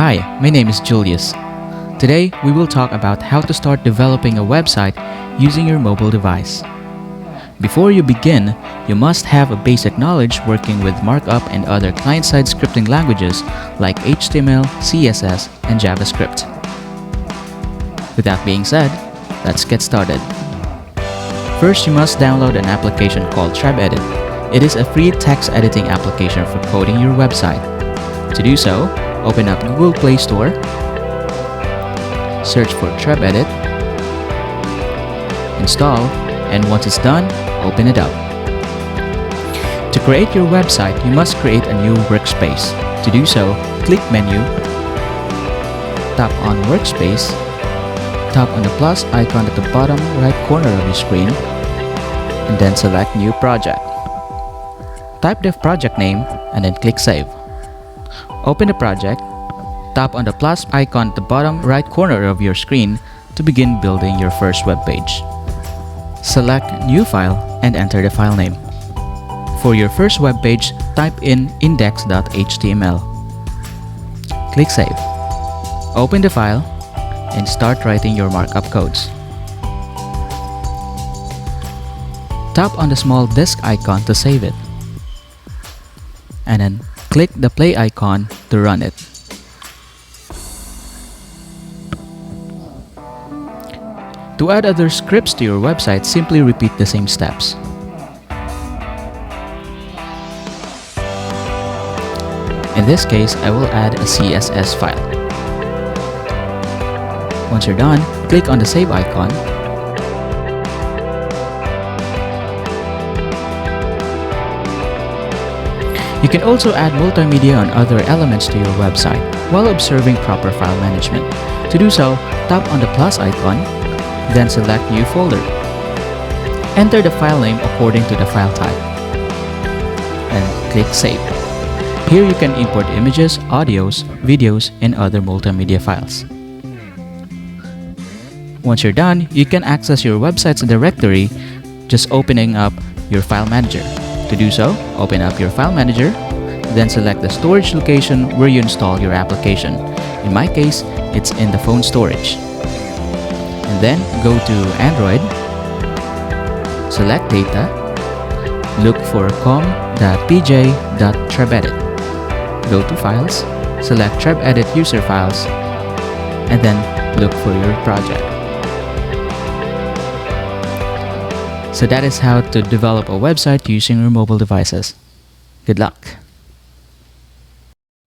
Hi, my name is Julius. Today, we will talk about how to start developing a website using your mobile device. Before you begin, you must have a basic knowledge working with markup and other client-side scripting languages like HTML, CSS, and JavaScript. With that being said, let's get started. First, you must download an application called TrebEdit. It is a free text editing application for coding your website. To do so, open up Google Play Store, search for TrebEdit, install, and once it's done, open it up. To create your website, you must create a new workspace. To do so, click Menu, tap on Workspace, tap on the plus icon at the bottom right corner of your screen, and then select New Project. Type the project name and then click Save. Open the project, tap on the plus icon at the bottom right corner of your screen to begin building your first web page. Select New File and enter the file name. For your first web page, type in index.html. Click Save. Open the file and start writing your markup codes. Tap on the small disk icon to save it, and then click the play icon to run it. To add other scripts to your website, simply repeat the same steps. In this case, I will add a CSS file. Once you're done, click on the save icon. You can also add multimedia and other elements to your website while observing proper file management. To do so, tap on the plus icon, then select New Folder. Enter the file name according to the file type, and click Save. Here you can import images, audios, videos, and other multimedia files. Once you're done, you can access your website's directory just opening up your file manager. To do so, open up your file manager, then select the storage location where you install your application. In my case, it's in the phone storage. And then go to Android, select Data, look for com.pj.trebedit. Go to Files, select TrebEdit user files, and then look for your project. So that is how to develop a website using your mobile devices. Good luck!